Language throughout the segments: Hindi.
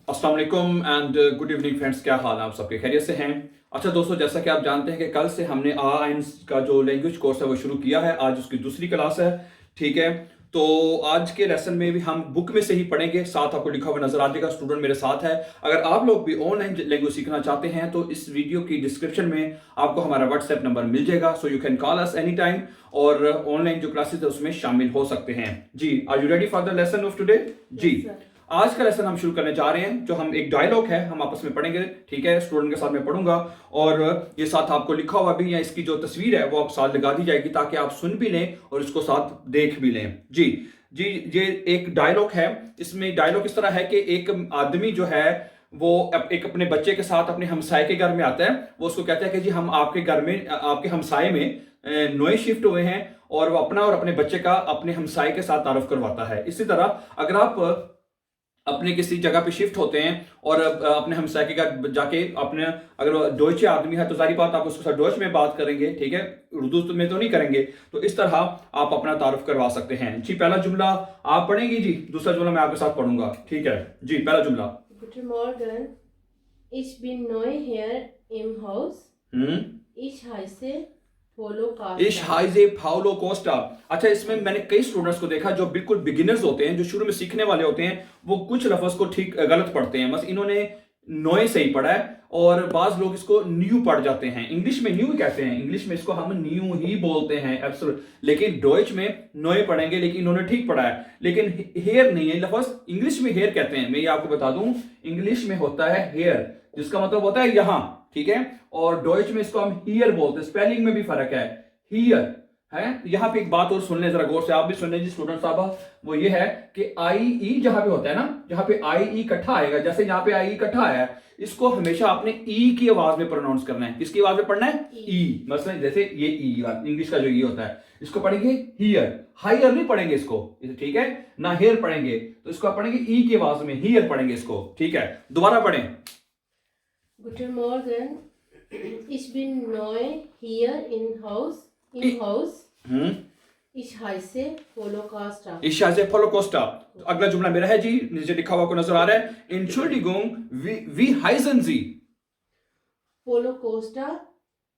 अस्सलाम वालेकुम एंड गुड इवनिंग फ्रेंड्स। क्या हाल है आप सबके? खैरियत से हैं? अच्छा दोस्तों, जैसा कि आप जानते हैं कि कल से हमने आइंस का जो लैंग्वेज कोर्स है वो शुरू किया है। आज उसकी दूसरी क्लास है, ठीक है। तो आज के लेसन में भी हम बुक में से ही पढ़ेंगे, साथ आपको लिखा हुआ नजर आ जाएगा। स्टूडेंट मेरे साथ है। अगर आप लोग भी ऑनलाइन लैंग्वेज सीखना चाहते हैं तो इस वीडियो की डिस्क्रिप्शन में आपको हमारा व्हाट्सएप नंबर मिल जाएगा, so you can call us any time और ऑनलाइन जो क्लासेस है उसमें शामिल हो सकते हैं। जी, are you ready for the lesson of today? जी, आज का लेसन हम शुरू करने जा रहे हैं। जो हम एक डायलॉग है हम आपस में पढ़ेंगे, ठीक है। स्टूडेंट के साथ मैं पढ़ूंगा और ये साथ आपको लिखा हुआ भी या इसकी जो तस्वीर है वो आप साथ लगा दी जाएगी ताकि आप सुन भी लें और इसको साथ देख भी लें। जी जी, ये एक डायलॉग है। इसमें डायलॉग इस तरह है कि एक आदमी जो है वो एक अपने बच्चे के साथ अपने हमसाए के घर में आता है। वो उसको कहता है कि जी हम आपके घर में, आपके हमसाए में नए शिफ्ट हुए हैं, और वो अपना और अपने बच्चे का अपने हमसाए के साथ तारुफ करवाता है। इसी तरह अगर आप अपने किसी जगह पे शिफ्ट होते हैं और अपने हमसाय के घर जाके अपने, अगर डोइचे आदमी है तो सारी बात आप उसके साथ डोइच में बात करेंगे, ठीक है। उर्दू में तो नहीं करेंगे। तो इस तरह आप अपना तारुफ करवा सकते हैं। जी, पहला जुमला आप पढ़ेंगी जी, दूसरा जुमला मैं आपके साथ पढ़ूंगा, ठीक है। जी, पहला जुमला। Guten Morgen, ich bin neu hier im Haus. Ich heiße Polo इश Costa. हाइजे पाउलो कोस्टा। अच्छा, इसमें मैंने कई स्टूडेंट्स को देखा जो बिल्कुल बिगिनर्स होते हैं, जो शुरू में सीखने वाले होते हैं, वो कुछ लफ्ज को ठीक गलत पढ़ते हैं। बस इन्होंने नोए से ही पढ़ा है और बाज लोग इसको न्यू पढ़ जाते हैं। इंग्लिश में न्यू कहते हैं, इंग्लिश में इसको हम न्यू ही बोलते हैं एब्सोल्यूट, लेकिन डॉइच में नोए पढ़ेंगे। लेकिन इन्होंने ठीक पढ़ा है, लेकिन हेयर नहीं है लफ्ज। इंग्लिश में हेयर कहते हैं, मैं ये आपको बता दूं, इंग्लिश में होता है हेयर, जिसका मतलब होता है यहां, ठीक है। और डॉइच में इसको हम हियर बोलते हैं। स्पेलिंग में भी फर्क है, हियर है। यहां पे एक बात और सुन ले जरा गौर से, आप भी सुन ले जी स्टूडेंट साहब। वो ये है कि आई ई जहां पे होता है ना, जहां पे आई ई इकट्ठा आएगा, जैसे यहां पे आई इकट्ठा आया है, इसको हमेशा आपने ई की आवाज में प्रोनाउंस करना है। किसकी आवाज में पढ़ना है? ई। मतलब जैसे ये ई इंग्लिश का जो ई होता है, इसको पढ़ेंगे हियर, हायर नहीं पढ़ेंगे इसको, ठीक है ना। हेयर पढ़ेंगे तो इसको पढ़ेंगे ई की आवाज में, हियर पढ़ेंगे इसको, ठीक है। दोबारा पढ़ें। Guten Morgen, ich bin neu hier im Haus. Ich heiße Polo Costa. इशा से फोलोकोस्टा। अगला जुमला मेरा है जी, नीचे लिखा हुआ को नजर आ रहा है। Entschuldigung, wie heißen Sie? Polo Costa,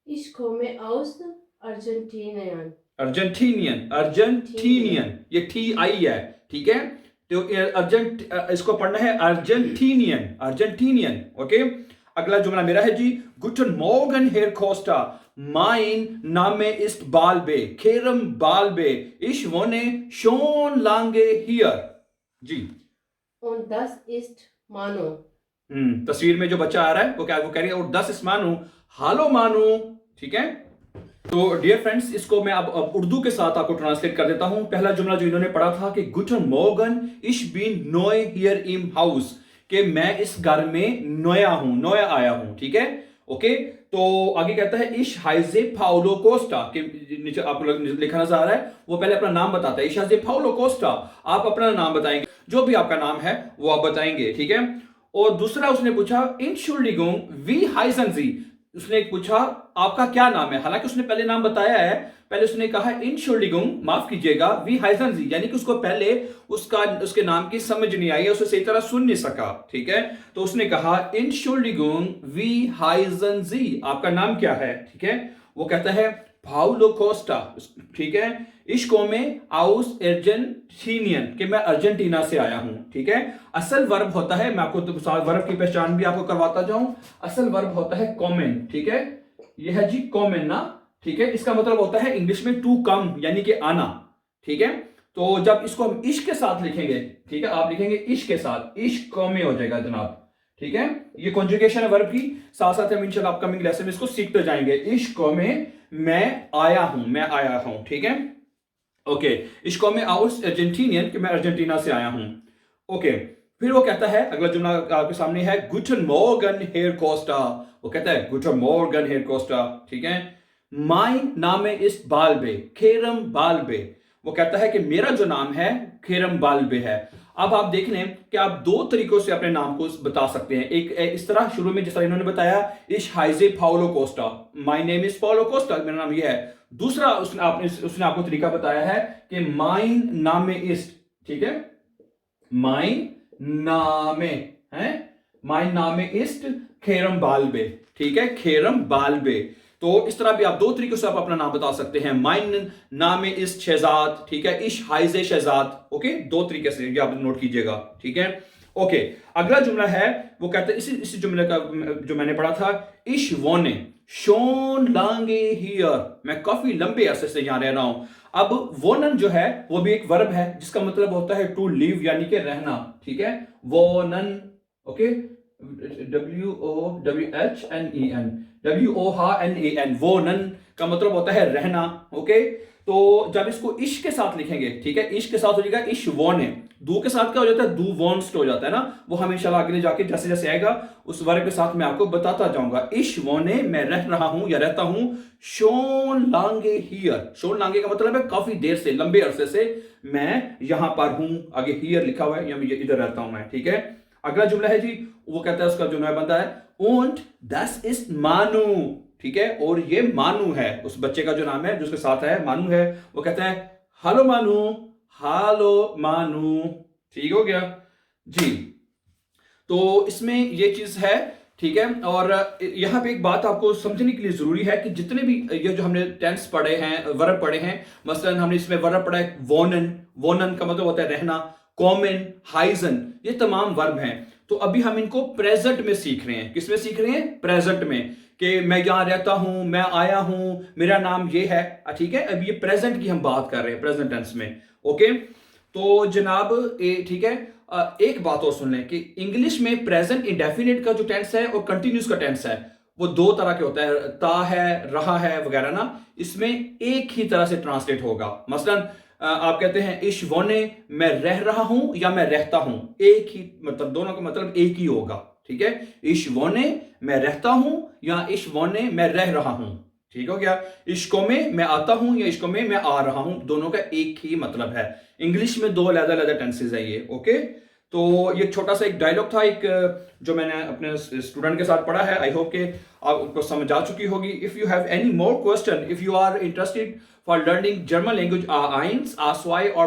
ich komme aus Argentinien. Argentinian, ये टी आई है, ठीक है। तो इसको पढ़ना है अर्जेंटीनियन, अर्जेंटीनियन, ओके। अगला जुमला मेरा है जी। गुटन मॉर्गन हेयर Costa, mein Name ist Balbe, Kerem Balbe, ich wohne schon lange hier। जी, Und das ist Manu. तस्वीर में जो बच्चा आ रहा है वो कह रही है, और 10 इस मानू, हालो मानू, ठीक है। तो डियर फ्रेंड्स, इसको मैं अब उर्दू के साथ आपको ट्रांसलेट कर देता हूं। पहला जुमला जो इन्होंने पढ़ा था कि गुटन मॉर्गन इश बीन नोए हियर इम हाउस, कि मैं इस घर में नया हूं, नया आया हूं, ठीक है, ओके। तो आगे कहता है इश हाइजे पाउलो कोस्टा, के नीचे आपको लिखा नजर आ रहा है, वो पहले अपना नाम बताता है। इश हाइजे पाउलो कोस्टा, आप अपना नाम बताएंगे, जो भी आपका नाम है वो आप बताएंगे, ठीक है। और दूसरा उसने पूछा Entschuldigung, wie heißen Sie, उसने पूछा आपका क्या नाम है। हालांकि उसने पहले नाम बताया है, पहले उसने कहा Entschuldigung, माफ कीजिएगा, wie heißen Sie, यानी कि उसको पहले उसके नाम की समझ नहीं आई, उसे सही तरह सुन नहीं सका, ठीक है। तो उसने कहा Entschuldigung, wie heißen Sie, आपका नाम क्या है, ठीक है। वो कहता है पाउलो कोस्टा, ठीक है। इश्को में आउस अर्जेंटीनियन, कि मैं अर्जेंटीना से आया हूं, ठीक है। असल वर्ब होता है, मैं आपको वर्ब की पहचान भी आपको करवाता जाऊं। असल वर्ब होता है कॉमन, ठीक है। यह है जी कॉमन ना, ठीक है। इसका मतलब होता है इंग्लिश में टू कम, यानी कि आना, ठीक है। तो जब इसको हम इश्क के साथ लिखेंगे, ठीक है, आप लिखेंगे इश्क के साथ, इश्क कॉमे हो जाएगा जनाब, ठीक है। ये कॉन्जुगेशन है वर्ब की, साथ साथ हम इंशाल्लाह अपकमिंग लेसन में इसको सीखते जाएंगे। इश्क में मैं आया हूं, मैं आया हूं, ठीक है, ओके। इश्को में आउस अर्जेंटीनियन, कि मैं अर्जेंटीना से आया हूं, ओके। फिर वो कहता है, अगला जुमला आपके सामने है, गुटन मॉर्गन हेयर कोस्टा। वो कहता है गुटन मॉर्गन हेयर कोस्टा, ठीक है। माइन नामे इस बालबे, खेरम बालबे। वो कहता है कि मेरा जो नाम है खेरम बालबे है। अब आप देख लें कि आप दो तरीकों से अपने नाम को बता सकते हैं। एक इस तरह शुरू में, जिस तरह इन्होंने बताया, इश हाइजे Paulo Costa, my name is Paulo Costa, मेरा नाम ये है। दूसरा उसने आपको तरीका बताया है कि माइन नामे इस, ठीक है, माइन नामे है mein Name ist Kerem Balbe, ठीक है, Kerem Balbe। तो इस तरह भी आप दो तरीकों से आप अपना नाम बता सकते हैं, mein Name ist शहजाद, ठीक है, ich heiße शहजाद, ओके, दो तरीके से ये आप नोट कीजिएगा, ठीक है। ओके, अगला जुमला है वो कहते हैं इसी जुमले का जो मैंने पढ़ा था, ich wohne schon lange hier, मैं काफी लंबे अरसे से यहां रह रहा हूं। अब wohnen जो है वो भी एक वर्ब है जिसका मतलब होता है टू लिव यानी कि रहना, ठीक है, wohnen, ओके, WOHNEN, wohnen का मतलब होता है रहना, ओके। तो जब इसको इश के साथ लिखेंगे, ठीक है, इश के साथ हो जाएगा इश वोने, दू के साथ क्या हो जाता है, दू वॉन्ट्स हो जाता है ना, वो हमेशा आगे जाके जैसे जैसे आएगा उस वर्ग के साथ मैं आपको बताता जाऊंगा। इश वोने, मैं रह रहा हूं या रहता हूं, शोन लांगे हियर, शोन लांगे का मतलब है काफी देर से, लंबे अरसे से मैं यहां पर हूं, आगे हियर लिखा हुआ है या इधर रहता हूं मैं, ठीक है। अगला जुमला है जी, वो कहता है उसका जो नया बंदा है, und das ist Manu, ठीक है, और ये मानू है, उस बच्चे का जो नाम है जो उसके साथ है मानू है, वो कहता है हेलो मानू, हेलो मानू, ठीक हो गया जी। तो इसमें ये चीज है, ठीक है। और यहां पे एक बात आपको समझने के लिए जरूरी है कि जितने भी ये जो हमने टेंस पढ़े हैं, वर्ब पढ़े हैं, मसलन हमने इसमें वर्ब पढ़ा है वोनन, वोनन का मतलब होता है रहना, कॉमन, हाइजन, ये तमाम वर्ब हैं। तो अभी हम इनको प्रेजेंट में सीख रहे हैं, किसमें सीख रहे हैं, प्रेजेंट में, कि मैं यहां रहता हूं, मैं आया हूं, मेरा नाम ये है, ठीक है। अब ये प्रेजेंट की हम बात कर रहे हैं, प्रेजेंट टेंस में, ओके। तो जनाब ठीक है, एक बात और सुन लें कि इंग्लिश में प्रेजेंट इंडेफिनिट का जो टेंस है और कंटिन्यूस का टेंस है वो दो तरह के होता है, ता है, रहा है वगैरह ना, इसमें एक ही तरह से ट्रांसलेट होगा। मसलन आप कहते हैं इश वोने, मैं रह रहा हूं या मैं रहता हूं, एक ही मतलब, दोनों का मतलब एक ही होगा, ठीक है। इश वोने मैं रहता हूं या इश वोने मैं रह रहा हूं, ठीक हो गया। इश्को में मैं आता हूं या इश्को में मैं आ रहा हूं, दोनों का एक ही मतलब है। इंग्लिश में दो अलग-अलग टेंसेस है ये, ओके। तो ये छोटा सा एक डायलॉग था, एक जो मैंने अपने स्टूडेंट के साथ पढ़ा है, आई होप कि आपको समझ आ चुकी होगी। If you have any more question, if you are interested for learning German language A1, A2 or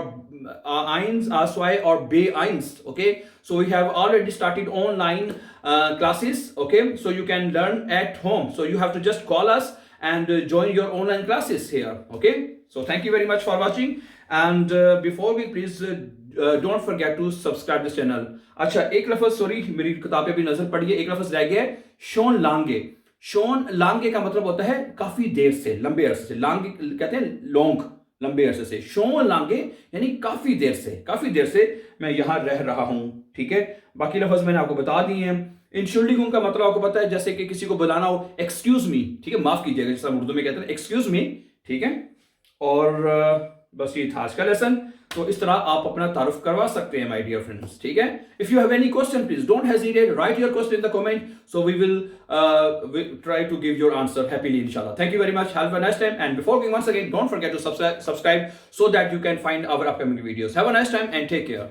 A1, A2 or B1, okay, so we have already started online classes, okay, so you can learn at home, so you have to just call us and join your online classes here, okay. So thank you very much for watching, and before we please don't forget to subscribe this channel। अच्छा, एक लफ्ज, सॉरी मेरी किताब पे भी नजर पड़ी है, एक लफ्ज रह गया, शोन लांगे। शोन लांगे का मतलब होता है काफी देर से, लंबे अरसे से, लांगे कहते हैं लॉन्ग, लंबे अरसे से, शोन लांगे यानी काफी देर से, काफी देर से मैं यहां रह रहा हूं, ठीक है। बाकी लफ्ज मैंने आपको बता दिए हैं। इंशुल्डिगुंग का मतलब आपको पता है, जैसे कि किसी को बुलाना हो, एक्सक्यूज मी, ठीक है, माफ कीजिएगा, जैसा उर्दू में कहते हैं एक्सक्यूज मी, ठीक है। और बस ये था आज का लेसन। तो इस तरह आप अपना तारुफ करवा सकते हैं माय डियर फ्रेंड्स, ठीक है। If you have any question please don't hesitate, write your question in the comment, so we will try to give your answer happily इंशाल्लाह। Thank you very much, have a nice time, and before going once again don't forget to subscribe so that you can find our upcoming videos। Have a nice time and take care।